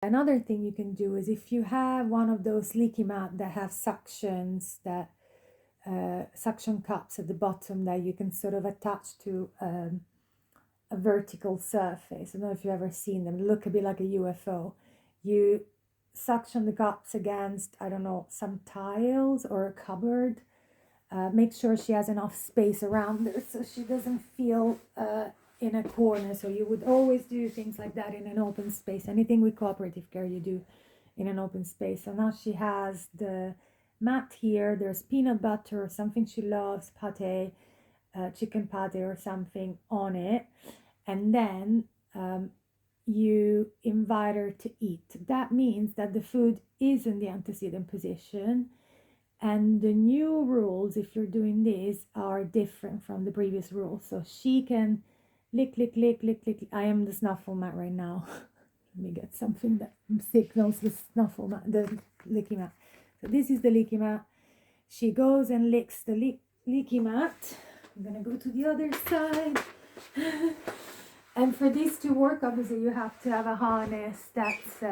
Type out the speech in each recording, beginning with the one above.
Another thing you can do is if you have one of those leaky mat that have suctions, that suction cups at the bottom that you can sort of attach to a vertical surface. I don't know if you've ever seen them. They look a bit like a UFO. You suction the cups against, I don't know, some tiles or a cupboard. Make sure she has enough space around her so she doesn't feel in a corner. So you would always do things like that in an open space. Anything with cooperative care you do in an open space. So now she has the mat here. There's peanut butter or something she loves, pate, chicken pate or something on it. And then you invite her to eat. That means that the food is in the antecedent position. And the new rules, if you're doing this, are different from the previous rules. So she can lick, lick, lick, lick, lick. I am the snuffle mat right now. Let me get something that signals the snuffle mat, the licky mat. So this is the licky mat. She goes and licks the licky mat. I'm gonna go to the other side. And for this to work, obviously you have to have a harness that's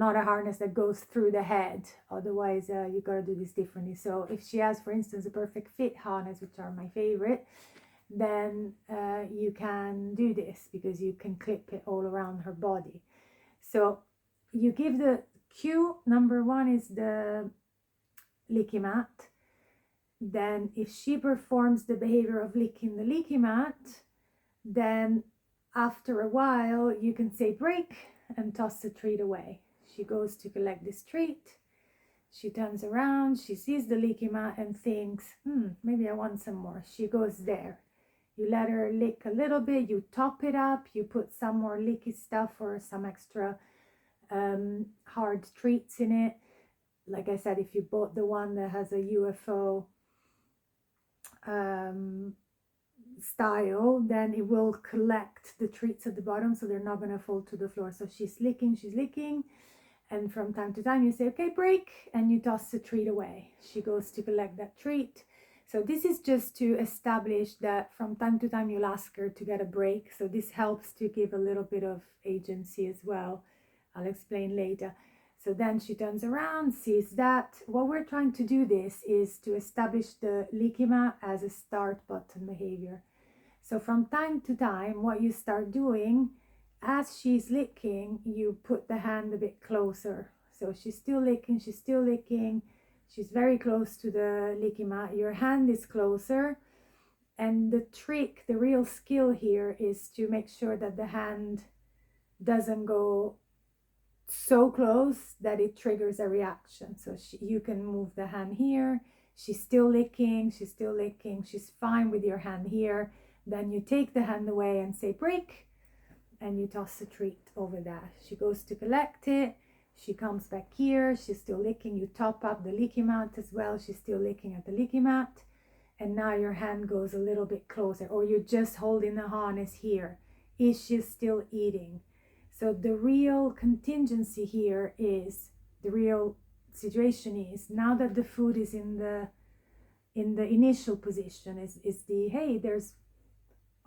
not a harness that goes through the head. Otherwise, you gotta do this differently. So if she has, for instance, a perfect fit harness, which are my favorite, then you can do this because you can clip it all around her body. So you give the cue. Number one is the leaky mat. Then if she performs the behavior of licking the leaky mat, then after a while you can say break and toss the treat away. She goes to collect this treat. She turns around, she sees the leaky mat and thinks, maybe I want some more. She goes there. You let her lick a little bit, you top it up, you put some more leaky stuff or some extra hard treats in it. Like I said, if you bought the one that has a UFO style, then it will collect the treats at the bottom so they're not going to fall to the floor. So she's licking, and from time to time you say, okay, break, and you toss the treat away. She goes to collect that treat. So this is just to establish that from time to time you'll ask her to get a break. So this helps to give a little bit of agency as well. I'll explain later. So then she turns around, sees that. What we're trying to do this is to establish the leaky mat as a start button behavior. So from time to time, what you start doing, as she's licking, you put the hand a bit closer. So she's still licking, she's very close to the leaky mat. Your hand is closer. And the trick, the real skill here is to make sure that the hand doesn't go so close that it triggers a reaction. So you can move the hand here. She's still licking, she's fine with your hand here. Then you take the hand away and say break, and you toss the treat over that. She goes to collect it. She comes back here. She's still licking. You top up the leaky mat as well. She's still licking at the leaky mat. And now your hand goes a little bit closer, or you're just holding the harness here. Is she still eating? So the real contingency here is, the real situation is, now that the food is in the initial position, is the, hey, there's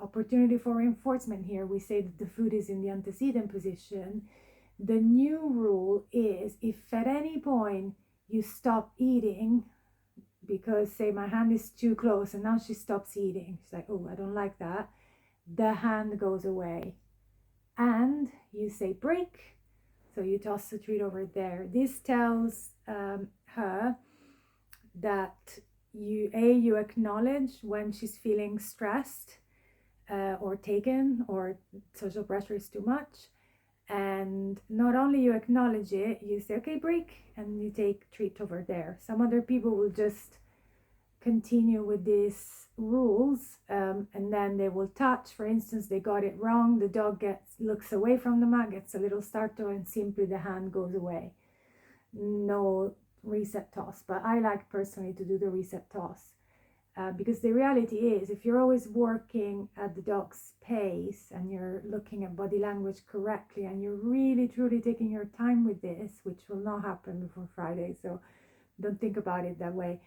opportunity for reinforcement here. We say that the food is in the antecedent position. The new rule is, if at any point you stop eating because, say, my hand is too close and now she stops eating, she's like, oh, I don't like that, the hand goes away and you say break. So you toss the treat over there. This tells her that you acknowledge when she's feeling stressed or taken, or social pressure is too much. And not only you acknowledge it, you say, okay, break, and you take treat over there. Some other people will just continue with these rules, and then they will touch. For instance, they got it wrong. The dog looks away from the mat, gets a little startle, and simply the hand goes away. No reset toss. But I like personally to do the reset toss. Because the reality is, if you're always working at the dog's pace and you're looking at body language correctly and you're really truly taking your time with this, which will not happen before Friday, so don't think about it that way,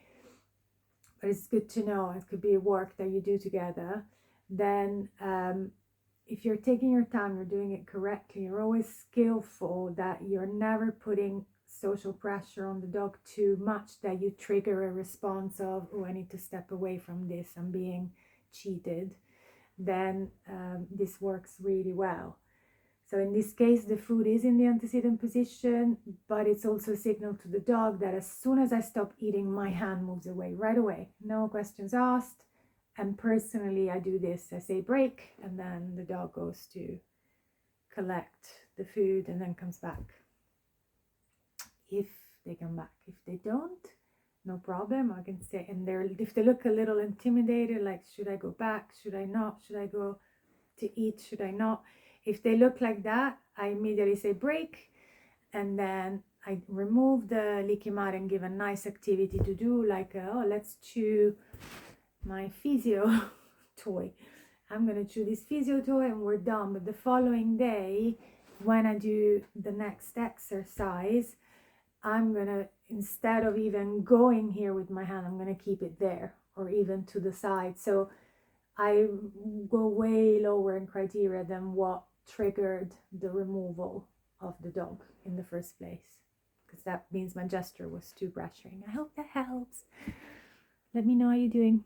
but it's good to know, it could be work that you do together, then if you're taking your time, you're doing it correctly, you're always skillful, that you're never putting social pressure on the dog too much that you trigger a response of, oh, I need to step away from this, I'm being cheated, then this works really well. So in this case, the food is in the antecedent position, but it's also a signal to the dog that as soon as I stop eating, my hand moves away right away. No questions asked. And personally, I do this. I say break, and then the dog goes to collect the food and then comes back. If they come back. If they don't, no problem. I can say, and if they look a little intimidated, like, should I go back? Should I not? Should I go to eat? Should I not? If they look like that, I immediately say break, and then I remove the leaky mat and give a nice activity to do, like, oh, let's chew my physio toy. I'm gonna chew this physio toy and we're done. But the following day, when I do the next exercise, I'm gonna, instead of even going here with my hand, I'm gonna keep it there or even to the side. So I go way lower in criteria than what triggered the removal of the dog in the first place, because that means my gesture was too pressuring. I hope that helps. Let me know how you're doing.